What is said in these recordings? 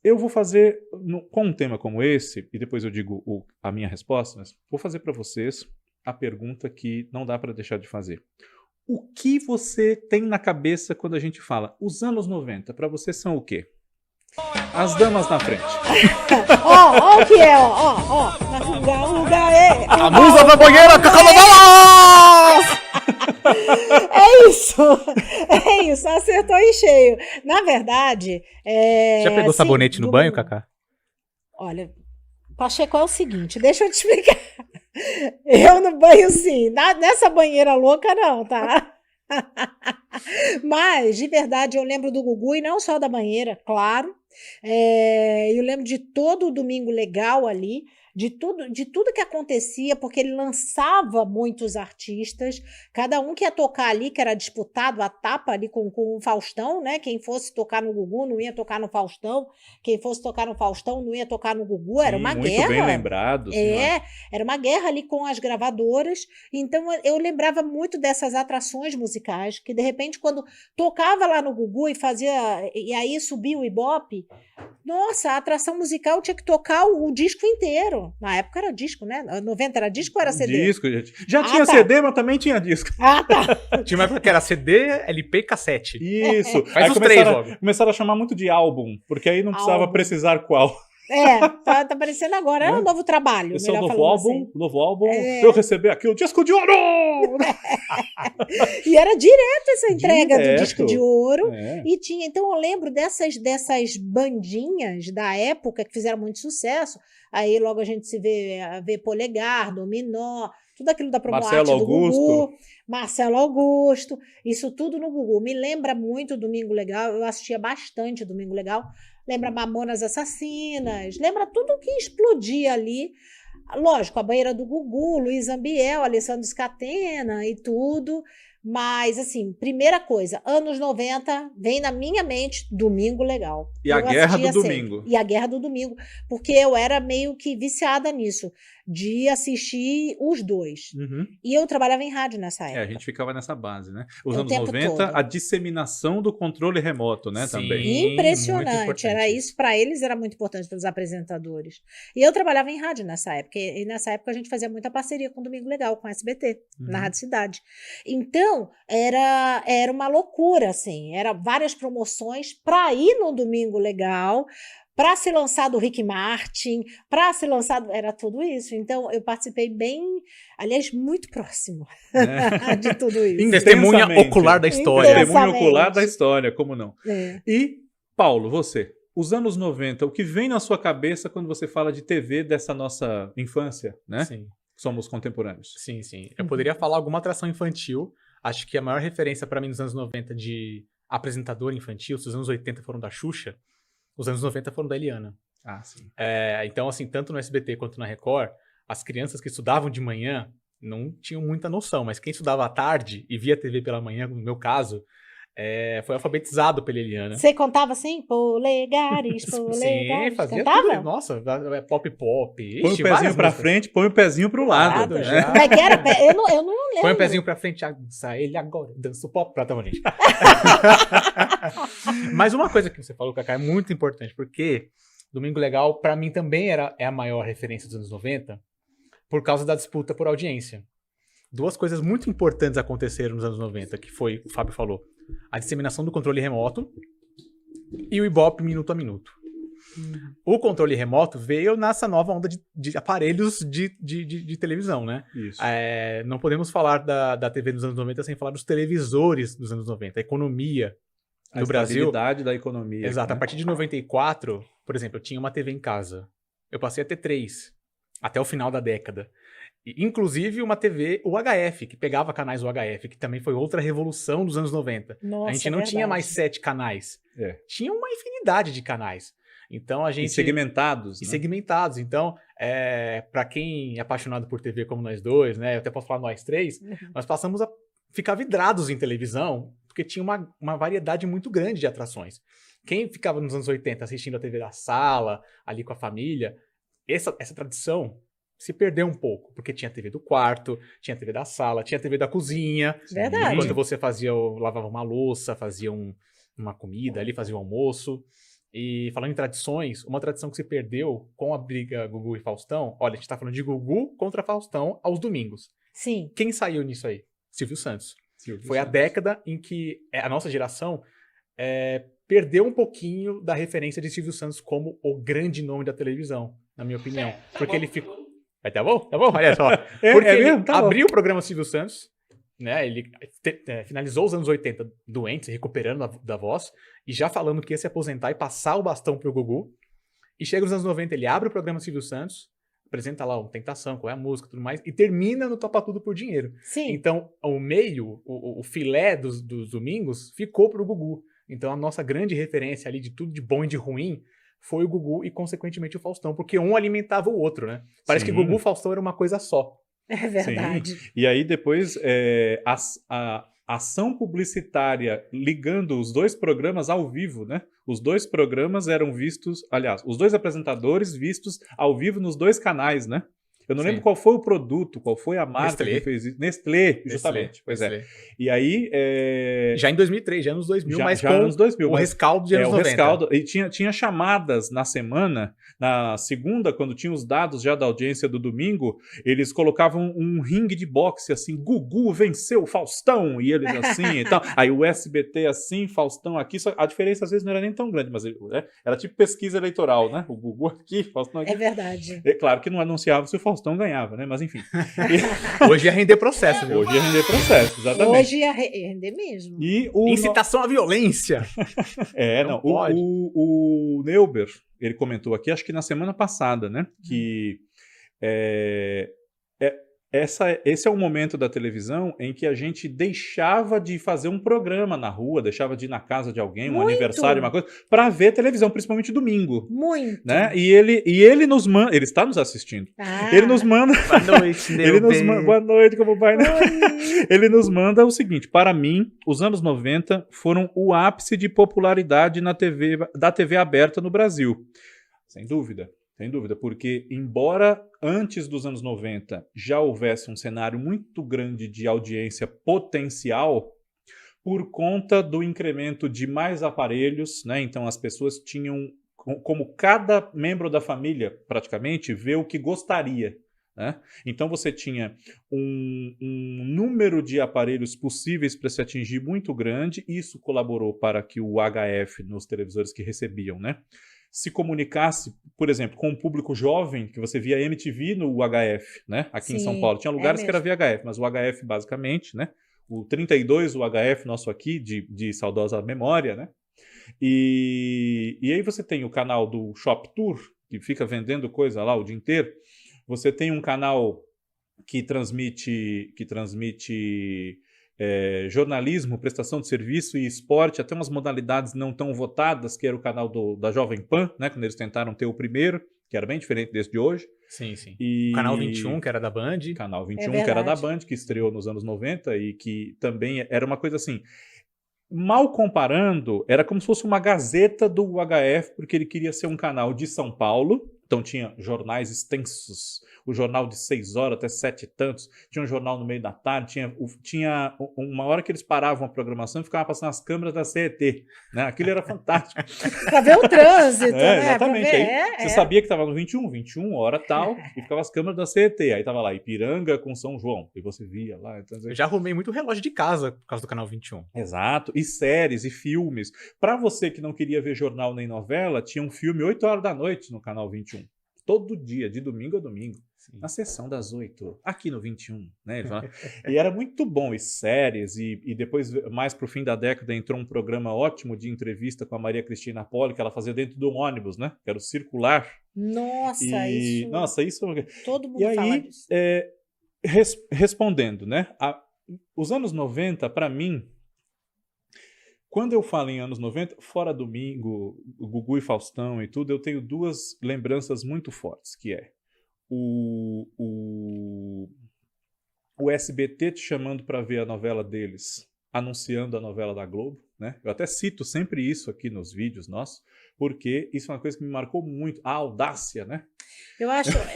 Eu vou fazer, com um tema como esse, e depois eu digo a minha resposta, mas vou fazer para vocês a pergunta que não dá para deixar de fazer. O que você tem na cabeça quando a gente fala os anos 90? Para você são o quê? As damas na frente. Ó o que é, ó. Uga, é. A musa da banheira, Cacalabalas! É isso, acertou em cheio. Na verdade, Já pegou assim, sabonete no banho, Cacá? Olha, Pacheco, é o seguinte, deixa eu te explicar. Eu no banho, sim. Nessa banheira louca, não, tá? Mas, de verdade, eu lembro do Gugu, e não só da banheira, claro. Eu lembro de todo o Domingo Legal ali, de tudo que acontecia, porque ele lançava muitos artistas, cada um que ia tocar ali, que era disputado a tapa ali com o Faustão, né? Quem fosse tocar no Gugu não ia tocar no Faustão, quem fosse tocar no Faustão não ia tocar no Gugu, era uma muito guerra. Bem lembrado, senhora. Era uma guerra ali com as gravadoras, então eu lembrava muito dessas atrações musicais, que de repente quando tocava lá no Gugu e aí subia o Ibope, nossa, a atração musical tinha que tocar o disco inteiro. Na época era disco, né? 90 era disco ou era CD? Disco, gente. Já tinha CD, mas também tinha disco. Tá. Tinha uma época que era CD, LP e cassete. Isso. Faz os três logo. Começaram a chamar muito de álbum, porque aí não precisava precisar qual. Tá aparecendo agora. É um novo trabalho. Esse é o novo álbum. Eu recebi aqui o disco de ouro! E era direto essa entrega do disco de ouro. E tinha, então eu lembro dessas bandinhas da época que fizeram muito sucesso. Aí logo a gente se vê Polegar, Dominó, tudo aquilo da Promoarte do Gugu, Marcelo Augusto, isso tudo no Gugu. Me lembra muito Domingo Legal, eu assistia bastante Domingo Legal. Lembra Mamonas Assassinas, lembra tudo que explodia ali. Lógico, a banheira do Gugu, Luiz Ambiel, Alessandro Scatena e tudo. Mas, assim, primeira coisa, anos 90, vem na minha mente Domingo Legal. E a Guerra do Domingo. E a Guerra do Domingo, porque eu era meio que viciada nisso, de assistir os dois. Uhum. E eu trabalhava em rádio nessa época. A gente ficava nessa base, né? Os anos 90, todo. A disseminação do controle remoto, né? Sim, também. Impressionante. Era isso, para eles era muito importante, para os apresentadores. E eu trabalhava em rádio nessa época. E nessa época a gente fazia muita parceria com o Domingo Legal, com a SBT, na Rádio Cidade. Então, era uma loucura, assim. Era várias promoções para ir no Domingo Legal, para ser lançado o Rick Martin, para ser lançado... Era tudo isso. Então, eu participei bem... Aliás, muito próximo de tudo isso. Testemunha ocular da história. Testemunha ocular da história, como não? E, Paulo, você... Os anos 90, o que vem na sua cabeça quando você fala de TV dessa nossa infância, né? Sim. Somos contemporâneos. Sim. Eu poderia falar alguma atração infantil. Acho que a maior referência para mim nos anos 90 de apresentador infantil, se os anos 80 foram da Xuxa, os anos 90 foram da Eliana. Sim. Então, assim, tanto no SBT quanto na Record, as crianças que estudavam de manhã não tinham muita noção, mas quem estudava à tarde e via TV pela manhã, no meu caso, foi alfabetizado pela Eliana. Você contava assim? Polegares. Sim, fazia Cantava? tudo. Nossa, pop. Põe o pezinho pra frente, põe o pezinho pro lado. Como é que era? Eu não lembro. Põe o pezinho pra frente, ele agora, dança o pop. Tá bom, gente. Mas uma coisa que você falou, Cacá, é muito importante, porque Domingo Legal, pra mim, também é a maior referência dos anos 90, por causa da disputa por audiência. Duas coisas muito importantes aconteceram nos anos 90, que foi, o Fábio falou, a disseminação do controle remoto e o Ibope minuto a minuto. O controle remoto veio nessa nova onda de aparelhos de televisão, né? Isso. Não podemos falar da TV dos anos 90 sem falar dos televisores dos anos 90, a economia do Brasil. A estabilidade da economia. Exato. Né? A partir de 94, por exemplo, eu tinha uma TV em casa. Eu passei a ter 3, até o final da década. Inclusive uma TV UHF, que pegava canais UHF, que também foi outra revolução dos anos 90. Nossa, a gente não tinha mais 7 canais. Tinha uma infinidade de canais. Então a gente... E segmentados. E segmentados. Então, para quem é apaixonado por TV como nós dois, né? Eu até posso falar nós três, nós passamos a ficar vidrados em televisão, porque tinha uma variedade muito grande de atrações. Quem ficava nos anos 80 assistindo a TV da sala, ali com a família, essa tradição se perdeu um pouco, porque tinha TV do quarto, tinha TV da sala, tinha TV da cozinha. Verdade. Enquanto você lavava uma louça, fazia uma comida ali, fazia um almoço. E falando em tradições, uma tradição que se perdeu com a briga Gugu e Faustão, olha, a gente tá falando de Gugu contra Faustão aos domingos. Sim. Quem saiu nisso aí? Silvio Santos. Foi Santos. a década em que a nossa geração perdeu um pouquinho da referência de Silvio Santos como o grande nome da televisão, na minha opinião. Porque ele ficou... Tá bom? Olha só. Porque ele abriu o programa Silvio Santos, né? Ele finalizou os anos 80 doente, recuperando da voz, e já falando que ia se aposentar e passar o bastão pro Gugu. E chega nos anos 90, ele abre o programa Silvio Santos, apresenta lá uma Tentação, qual é a música e tudo mais, e termina no Topa Tudo por Dinheiro. Sim. Então, o meio, o filé dos domingos ficou pro Gugu. Então, a nossa grande referência ali de tudo de bom e de ruim foi o Gugu e, consequentemente, o Faustão, porque um alimentava o outro, né? Parece que Gugu e Faustão era uma coisa só. É verdade. Sim. E aí, depois, a ação publicitária ligando os dois programas ao vivo, né? Os dois programas eram vistos, aliás, os dois apresentadores vistos ao vivo nos dois canais, né? Eu não lembro qual foi o produto, qual foi a marca que fez isso. Nestlé, justamente. Pois é. E aí... Já em 2003, já nos 2000, mas já nos 2000, o rescaldo de anos 90. Rescaldo, e tinha chamadas na semana, na segunda, quando tinha os dados já da audiência do domingo, eles colocavam um ringue de boxe, assim, Gugu venceu o Faustão, e eles assim e tal. Aí o SBT assim, Faustão aqui, só, a diferença às vezes não era nem tão grande, mas era tipo pesquisa eleitoral, né? O Gugu aqui, Faustão aqui. É verdade. É claro que não anunciava se o Faustão ganhava, né? Mas enfim. Hoje ia render processo, viu? Hoje ia render processo, exatamente. Hoje ia render mesmo. E incitação à violência. O Neuber, ele comentou aqui, acho que na semana passada, né? Que esse é o momento da televisão em que a gente deixava de fazer um programa na rua, deixava de ir na casa de alguém, um aniversário, uma coisa, para ver televisão, principalmente domingo. Muito. Né? E ele nos manda, ele está nos assistindo. Ele nos manda. Boa noite, boa noite, como vai? Ele nos manda o seguinte: para mim, os anos 90 foram o ápice de popularidade da TV aberta no Brasil. Sem dúvida. Sem dúvida, porque embora antes dos anos 90 já houvesse um cenário muito grande de audiência potencial, por conta do incremento de mais aparelhos, né? Então as pessoas tinham, como cada membro da família praticamente, vê o que gostaria. Né? Então você tinha um número de aparelhos possíveis para se atingir muito grande, e isso colaborou para que o HF nos televisores que recebiam, né, se comunicasse, por exemplo, com o público jovem, que você via MTV no UHF, né? Aqui em São Paulo. Tinha lugares que era VHF, mas o UHF basicamente, né? O 32, o UHF nosso aqui, de saudosa memória, né? E aí você tem o canal do Shop Tour, que fica vendendo coisa lá o dia inteiro. Você tem um canal que transmite jornalismo, prestação de serviço e esporte, até umas modalidades não tão votadas, que era o canal da Jovem Pan, né, quando eles tentaram ter o primeiro, que era bem diferente desse de hoje. Sim, sim. E... Canal 21, que era da Band. Canal 21, que era da Band, que estreou nos anos 90 e que também era uma coisa assim, mal comparando, era como se fosse uma gazeta do UHF, porque ele queria ser um canal de São Paulo. Então tinha jornais extensos, o jornal de 6 horas até 7 e tantos, tinha um jornal no meio da tarde, tinha uma hora que eles paravam a programação e ficavam passando as câmeras da CET, né? Aquilo era fantástico. Para ver o trânsito, né? Exatamente. Aí, você sabia que estava no 21, hora tal, e ficava as câmeras da CET. Aí estava lá, Ipiranga com São João, e você via lá. Então, eu já arrumei muito relógio de casa por causa do canal 21. Exato, e séries, e filmes. Para você que não queria ver jornal nem novela, tinha um filme 8 horas da noite no canal 21. Todo dia, de domingo a domingo. Sim. Na sessão das 8, aqui no 21. Né? E era muito bom, e séries, e depois, mais pro fim da década, entrou um programa ótimo de entrevista com a Maria Cristina Poli, que ela fazia dentro do ônibus, né? Que era o Circular. Nossa, isso... Nossa, isso... Todo mundo fala disso. Respondendo, né? Os anos 90, para mim, quando eu falo em anos 90, fora domingo, Gugu e Faustão e tudo, eu tenho duas lembranças muito fortes, que é o SBT te chamando para ver a novela deles, anunciando a novela da Globo, né? Eu até cito sempre isso aqui nos vídeos nossos, porque isso é uma coisa que me marcou muito, a audácia, né? Eu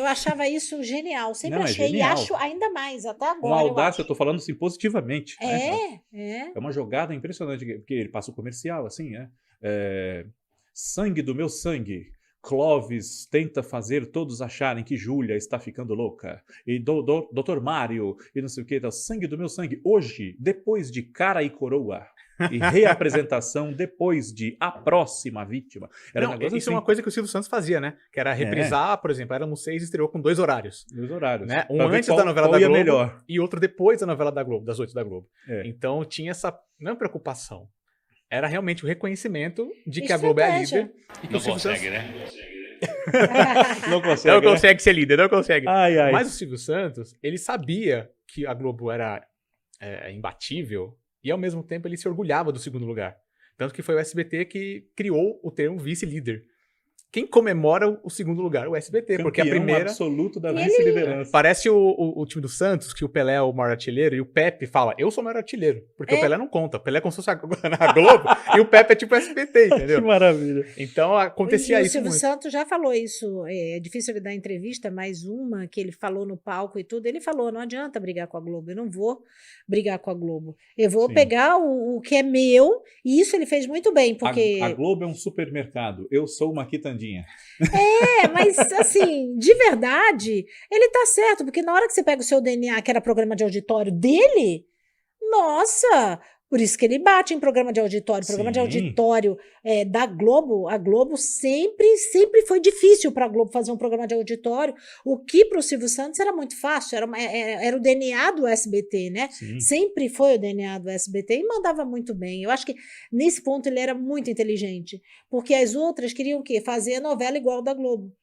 achava isso genial, sempre achei, genial. E acho ainda mais, até agora. Com audácia, eu tô falando assim, positivamente. É uma jogada impressionante, porque ele passa o comercial, assim, né? Sangue do meu sangue. Clóvis tenta fazer todos acharem que Júlia está ficando louca. E Dr. Mário, e não sei o que, sangue do meu sangue. Hoje, depois de Cara e Coroa, e reapresentação depois de A Próxima Vítima. Era um negócio isso assim. É uma coisa que o Silvio Santos fazia, né? Que era reprisar, por exemplo, Éramos Seis estreou com 2 horários. 2 horários. Né? Um antes da novela da Globo melhor. E outro depois da novela da Globo, das 8 da Globo. Então tinha essa, não preocupação, era realmente o reconhecimento de que a Globo é a líder. E que não o Silvio consegue, Santos... né? Não consegue ser líder, não consegue. Ai. Mas o Silvio Santos, ele sabia que a Globo era imbatível e ao mesmo tempo ele se orgulhava do segundo lugar. Tanto que foi o SBT que criou o termo vice-líder. Quem comemora o segundo lugar? O SBT, Campeão porque a primeira... absoluto da vice-liderança. Parece o time do Santos, que o Pelé é o maior artilheiro, e o Pepe fala, eu sou o maior artilheiro. Porque o Pelé não conta. O Pelé é como se fosse na Globo, e o Pepe é tipo o SBT, entendeu? Que maravilha. Então acontecia isso muito. O Silvio Santos já falou isso. É difícil ele dar entrevista, mas uma que ele falou no palco e tudo, ele falou, não adianta brigar com a Globo, eu não vou brigar com a Globo. Eu vou pegar o que é meu, e isso ele fez muito bem, porque... A Globo é um supermercado, eu sou uma quitandinha. Mas assim, de verdade, ele tá certo, porque na hora que você pega o seu DNA, que era programa de auditório dele, nossa, por isso que ele bate em programa de auditório. Programa de auditório da Globo, a Globo sempre foi difícil para a Globo fazer um programa de auditório, o que para o Silvio Santos era muito fácil, era o DNA do SBT, né? Sim. Sempre foi o DNA do SBT e mandava muito bem. Eu acho que nesse ponto ele era muito inteligente, porque as outras queriam o quê? Fazer a novela igual da Globo.